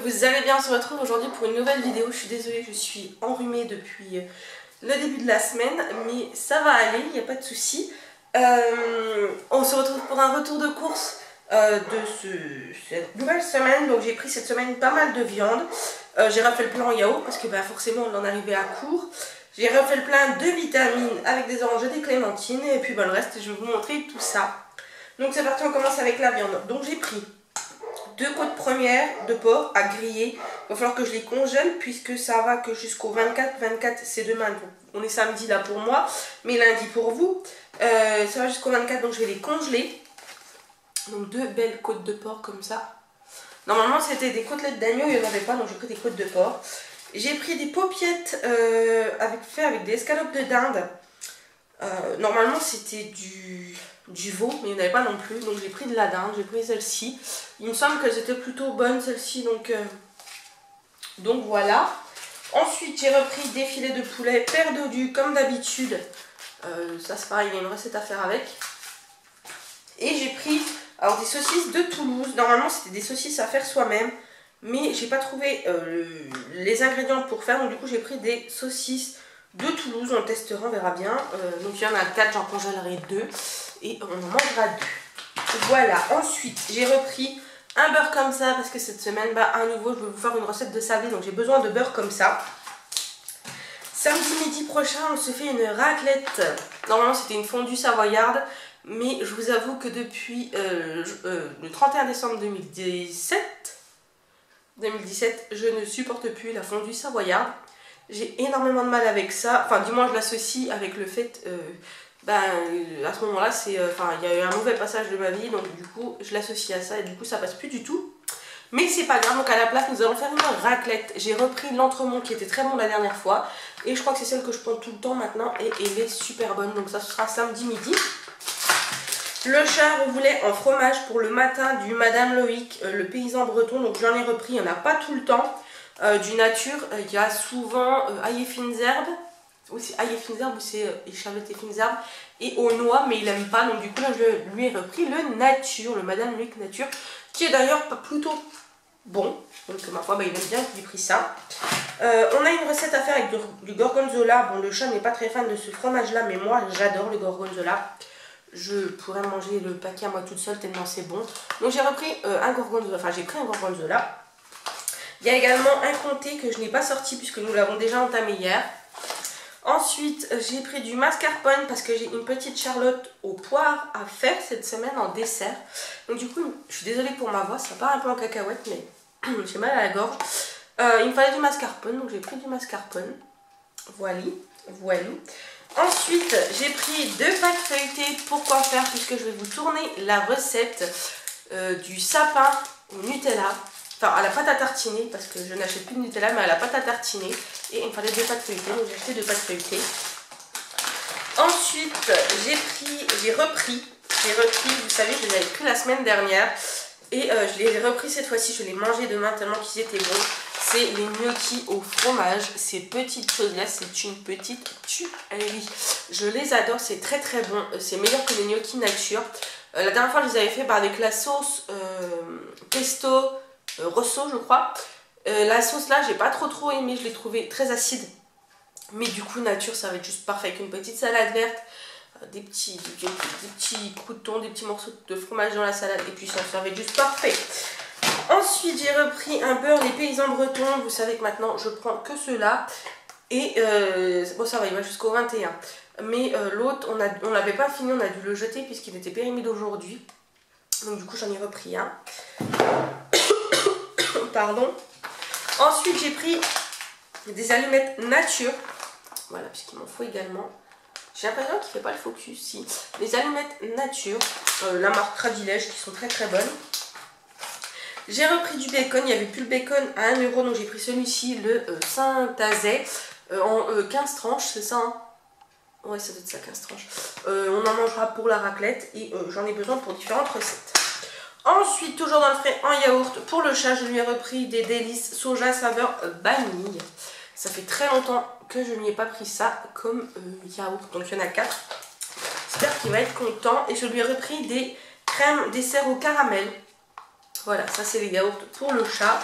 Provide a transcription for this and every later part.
vous allez bien, on se retrouve aujourd'hui pour une nouvelle vidéo. Je suis désolée, je suis enrhumée depuis le début de la semaine, mais ça va aller, il n'y a pas de souci. On se retrouve pour un retour de course cette nouvelle semaine. Donc j'ai pris cette semaine pas mal de viande. J'ai refait le plein en yaourt parce que forcément on en arrivait à court. J'ai refait le plein de vitamines avec des oranges et des clémentines. Et puis le reste, je vais vous montrer tout ça. Donc c'est parti, on commence avec la viande. Donc j'ai pris 2 côtes premières de porc à griller. Il va falloir que je les congèle puisque ça va que jusqu'au 24. 24 c'est demain, donc on est samedi là pour moi, mais lundi pour vous. Ça va jusqu'au 24, donc je vais les congeler. Donc 2 belles côtes de porc comme ça. Normalement c'était des côtelettes d'agneau, il n'y en avait pas, donc j'ai pris des côtes de porc. J'ai pris des paupiettes faites avec des escalopes de dinde. Normalement c'était du veau, mais il n'y en avait pas non plus, donc j'ai pris de la dinde, j'ai pris celle-ci. Il me semble qu'elles étaient plutôt bonnes celles-ci, donc voilà. Ensuite j'ai repris des filets de poulet perdus comme d'habitude. Ça c'est pareil, il y a une recette à faire avec. Et j'ai pris alors des saucisses de Toulouse. Normalement c'était des saucisses à faire soi-même, mais j'ai pas trouvé les ingrédients pour faire, donc du coup j'ai pris des saucisses de Toulouse. On le testera, on verra bien. Donc il y en a 4, j'en congèlerai 2 et on en mangera 2. Voilà. Ensuite j'ai repris un beurre comme ça parce que cette semaine à nouveau je vais vous faire une recette de sablé, donc j'ai besoin de beurre comme ça. Samedi midi prochain on se fait une raclette. Normalement c'était une fondue savoyarde, mais je vous avoue que depuis le 31 décembre 2017 je ne supporte plus la fondue savoyarde. J'ai énormément de mal avec ça, enfin du moins je l'associe avec le fait à ce moment là il y a eu un mauvais passage de ma vie, donc du coup je l'associe à ça et du coup ça passe plus du tout. Mais c'est pas grave, donc à la place nous allons faire une raclette. J'ai repris l'entremont qui était très bon la dernière fois et je crois que c'est celle que je prends tout le temps maintenant et elle est super bonne, donc ça ce sera samedi midi. Le chat voulait en fromage pour le matin du Madame Loïc, le paysan breton, donc j'en ai repris, il n'y en a pas tout le temps. Du nature, il y a souvent ail et fines herbes, ou c'est ail et fines herbes ou c'est échalotes et fines herbes, et aux noix, mais il n'aime pas, donc du coup là je lui ai repris le nature, le Madame Loïc nature, qui est d'ailleurs plutôt bon, donc ma foi il aime bien, j'ai pris ça. On a une recette à faire avec du gorgonzola. Bon, le chat n'est pas très fan de ce fromage là, mais moi j'adore le gorgonzola. Je pourrais manger le paquet à moi toute seule tellement c'est bon. Donc j'ai repris un gorgonzola, Il y a également un comté que je n'ai pas sorti puisque nous l'avons déjà entamé hier. Ensuite j'ai pris du mascarpone parce que j'ai une petite charlotte aux poires à faire cette semaine en dessert. Donc du coup je suis désolée pour ma voix, ça part un peu en cacahuète mais j'ai mal à la gorge. Il me fallait du mascarpone, donc j'ai pris du mascarpone. Voilà. Ensuite, j'ai pris 2 pâtes feuilletées. Pourquoi faire? Puisque je vais vous tourner la recette du sapin au Nutella. Enfin, à la pâte à tartiner, parce que je n'achète plus de Nutella, mais à la pâte à tartiner. Et il me fallait 2 pâtes feuilletées, donc j'ai acheté 2 pâtes feuilletées. Ensuite, j'ai repris, vous savez, je les avais pris la semaine dernière. Et je les ai repris cette fois-ci, je les mangeais demain tellement qu'ils étaient bons. C'est les gnocchis au fromage. Ces petites choses là, c'est une petite tuerie. Je les adore, c'est très très bon. C'est meilleur que les gnocchis nature. La dernière fois je les avais fait avec la sauce pesto rosso je crois. La sauce là j'ai pas trop aimé, je l'ai trouvée très acide. Mais du coup nature ça va être juste parfait avec une petite salade verte. Des petits croûtons, des petits morceaux de fromage dans la salade. Et puis ça va être juste parfait. Ensuite j'ai repris un beurre les paysans bretons. Vous savez que maintenant je prends que ceux-là. Et bon ça va, il va jusqu'au 21. Mais l'autre on l'avait pas fini, on a dû le jeter puisqu'il était périmé d'aujourd'hui. Donc du coup j'en ai repris un. Pardon. Ensuite j'ai pris des allumettes nature. Voilà, puisqu'il m'en faut également. J'ai l'impression qu'il ne fait pas le focus, si. Les allumettes nature, la marque Tradilège, qui sont très très bonnes. J'ai repris du bacon, il n'y avait plus le bacon à 1 €, donc j'ai pris celui-ci, le Saint-Azay, en 15 tranches, c'est ça hein? Ouais, ça doit être ça, 15 tranches. On en mangera pour la raclette et j'en ai besoin pour différentes recettes. Ensuite, toujours dans le frais en yaourt, pour le chat, je lui ai repris des délices soja saveur vanille. Ça fait très longtemps que je n'y ai pas pris ça comme yaourt, donc il y en a 4. J'espère qu'il va être content. Et je lui ai repris des crèmes dessert au caramel. Voilà, ça c'est les yaourts pour le chat.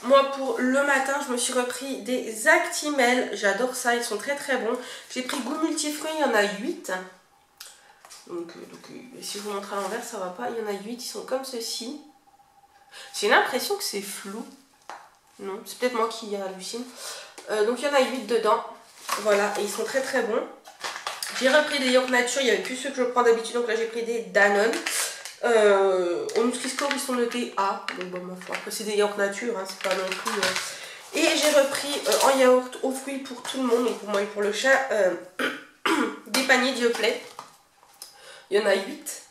Moi pour le matin je me suis repris des Actimel, j'adore ça, ils sont très très bons. J'ai pris goût multifruits, il y en a 8. Donc, si je vous montre à l'envers ça va pas, il y en a 8, ils sont comme ceci. J'ai l'impression que c'est flou. Non, c'est peut-être moi qui hallucine. Donc il y en a 8 dedans. Voilà, et ils sont très très bons. J'ai repris des yaourts nature, il n'y avait plus ceux que je prends d'habitude, donc là j'ai pris des Danone. Au Nutri-Score ils sont notés A, donc bon, après c'est des yaourts nature, hein, c'est pas non plus... Et j'ai repris en yaourt aux fruits pour tout le monde, donc pour moi et pour le chat, des paniers Dioplay. Il y en a 8,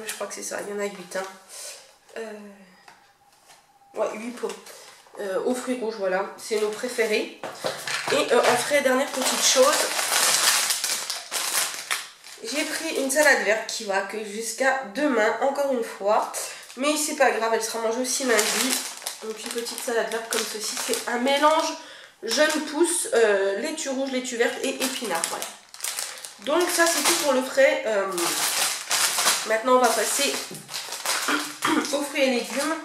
je crois que c'est ça, il y en a 8. Hein. Ouais, 8 pots. Aux fruits rouges, voilà, c'est nos préférés. Et en frais, dernière petite chose, j'ai pris une salade verte qui va que jusqu'à demain, encore une fois. Mais c'est pas grave, elle sera mangée aussi lundi. Donc une petite salade verte comme ceci, c'est un mélange jeune pousse, laitue rouge, laitue verte et épinards, voilà. Donc ça c'est tout pour le frais. Maintenant on va passer aux fruits et légumes.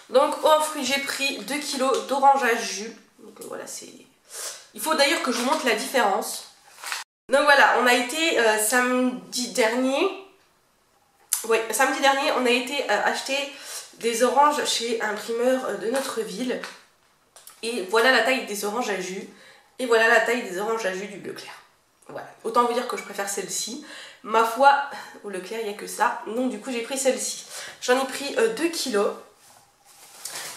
Donc aux fruits j'ai pris 2 kg d'orange à jus. Donc voilà, c'est... Il faut d'ailleurs que je vous montre la différence. Donc voilà, on a été samedi dernier. Oui, samedi dernier, on a été acheter des oranges chez un primeur de notre ville. Et voilà la taille des oranges à jus. Et voilà la taille des oranges à jus du Leclerc. Voilà, autant vous dire que je préfère celle-ci. Ma foi, au Leclerc, il n'y a que ça. Donc du coup, j'ai pris celle-ci. J'en ai pris 2 kilos.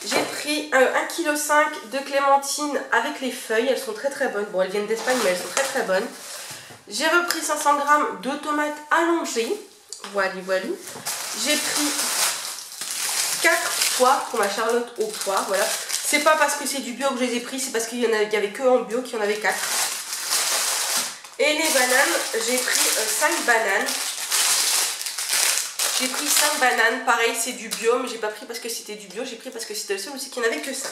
J'ai pris 1,5 kg de clémentines avec les feuilles. Elles sont très très bonnes. Bon, elles viennent d'Espagne, mais elles sont très très bonnes. J'ai repris 500 g de tomates allongées. Voilà, voilà. J'ai pris 4 poires pour ma Charlotte au poire. Voilà. C'est pas parce que c'est du bio que je les ai pris, c'est parce qu'il y avait que en bio qu'il y en avait 4. Et les bananes, j'ai pris 5 bananes. J'ai pris 5 bananes, pareil c'est du bio, mais j'ai pas pris parce que c'était du bio, j'ai pris parce que c'était le seul aussi qu'il n'y en avait que 5.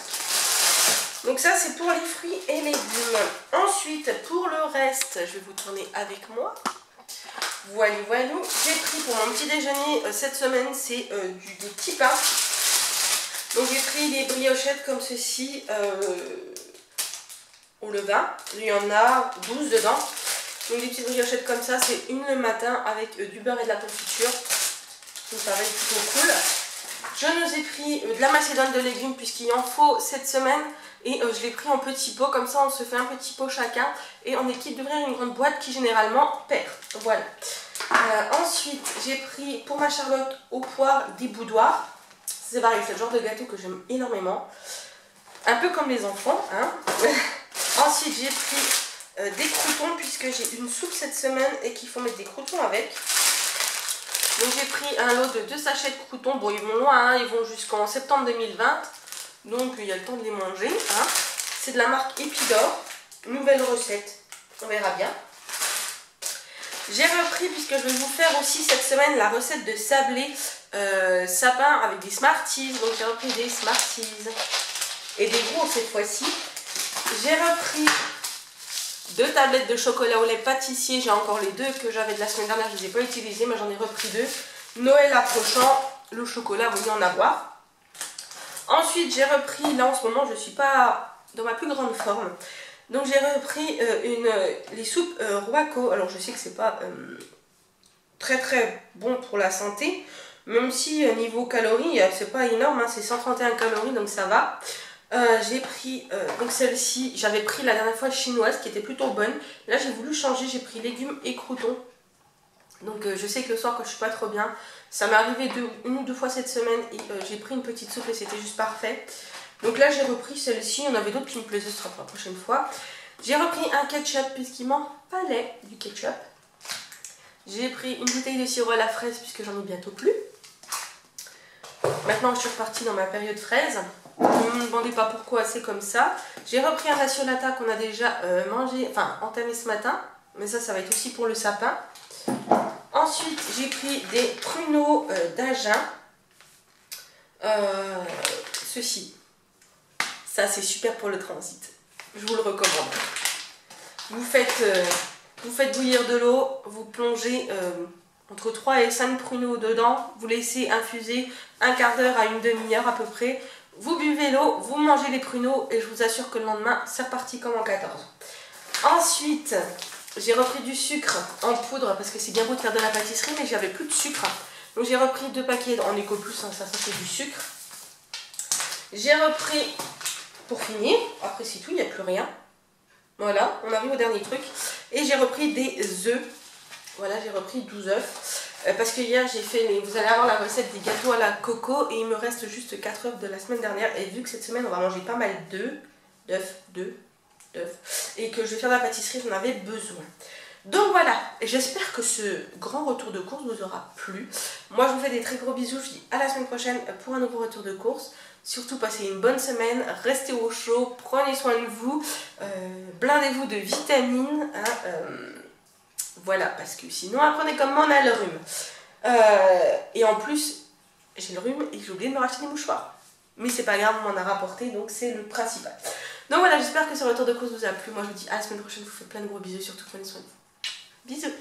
Donc ça c'est pour les fruits et légumes. Ensuite pour le reste, je vais vous tourner avec moi. Voilà, voilà. J'ai pris pour mon petit déjeuner cette semaine, c'est des petits pains. Donc j'ai pris des briochettes comme ceci au levain. Il y en a 12 dedans. Donc des petites briochettes comme ça, c'est une le matin avec du beurre et de la confiture. Donc ça va être plutôt cool. Je nous ai pris de la macédoine de légumes puisqu'il en faut cette semaine. Et je l'ai pris en petits pots, comme ça on se fait un petit pot chacun. Et on est quitte d'ouvrir une grande boîte qui généralement perd. Voilà. Ensuite j'ai pris pour ma Charlotte au poire des boudoirs. C'est pareil, c'est le genre de gâteau que j'aime énormément. Un peu comme les enfants. Hein. Ensuite j'ai pris des croûtons puisque j'ai une soupe cette semaine et qu'il faut mettre des croûtons avec. Donc j'ai pris un lot de 2 sachets de croûtons. Bon, ils vont loin, hein, ils vont jusqu'en septembre 2020. Donc il y a le temps de les manger. Hein. C'est de la marque Epidor. Nouvelle recette. On verra bien. J'ai repris, puisque je vais vous faire aussi cette semaine la recette de sablé sapin avec des Smarties. Donc j'ai repris des Smarties. Et des gros cette fois-ci. J'ai repris 2 tablettes de chocolat au lait pâtissier. J'ai encore les 2 que j'avais de la semaine dernière. Je ne les ai pas utilisées, mais j'en ai repris 2. Noël approchant, le chocolat, vous y en avoir. Ensuite, j'ai repris, là en ce moment, je ne suis pas dans ma plus grande forme. Donc j'ai repris les soupes Roaco. Alors je sais que c'est pas très très bon pour la santé. Même si niveau calories, c'est pas énorme. Hein, c'est 131 calories, donc ça va. J'ai pris donc celle-ci, j'avais pris la dernière fois chinoise qui était plutôt bonne. Là j'ai voulu changer, j'ai pris légumes et croûtons. Donc je sais que le soir quand je suis pas trop bien, ça m'est arrivé une ou deux fois cette semaine et j'ai pris une petite soupe et c'était juste parfait. Donc là j'ai repris celle-ci, il y en avait d'autres qui me plaisaient, ce sera pour la prochaine fois. J'ai repris un ketchup puisqu'il m'en fallait du ketchup. J'ai pris une bouteille de sirop à la fraise puisque j'en ai bientôt plus. Maintenant je suis repartie dans ma période fraise. Ne me demandez pas pourquoi, c'est comme ça. J'ai repris un rationata qu'on a déjà mangé, enfin entamé ce matin. Mais ça va être aussi pour le sapin. Ensuite, j'ai pris des pruneaux d'Agen. Ceci. Ça, c'est super pour le transit. Je vous le recommande. Vous faites bouillir de l'eau, vous plongez entre 3 et 5 pruneaux dedans. Vous laissez infuser un quart d'heure à une demi-heure à peu près. vous buvez l'eau, vous mangez les pruneaux et je vous assure que le lendemain, c'est reparti comme en 14. Ensuite, j'ai repris du sucre en poudre parce que c'est bien beau de faire de la pâtisserie, mais j'avais plus de sucre. Donc j'ai repris 2 paquets en Eco Plus, hein, ça c'est du sucre. J'ai repris, pour finir, après c'est tout, il n'y a plus rien. Voilà, on arrive au dernier truc. Et j'ai repris des œufs. Voilà, j'ai repris 12 œufs. Parce que hier j'ai fait, vous allez avoir la recette des gâteaux à la coco et il me reste juste 4 œufs de la semaine dernière. Et vu que cette semaine on va manger pas mal d'œufs, et que je vais faire de la pâtisserie, j'en avais besoin. Donc voilà, j'espère que ce grand retour de course vous aura plu. Moi je vous fais des très gros bisous, je vous dis à la semaine prochaine pour un nouveau retour de course. Surtout passez une bonne semaine, restez au chaud, prenez soin de vous, blindez-vous de vitamines. Hein, voilà, parce que sinon apprenez comment on a le rhume. Et en plus, j'ai le rhume et j'ai oublié de me racheter des mouchoirs. Mais c'est pas grave, on m'en a rapporté, donc c'est le principal. Donc voilà, j'espère que ce retour de course vous a plu. Moi je vous dis à la semaine prochaine, je vous fais plein de gros bisous, surtout prenez soin de vous. Bisous.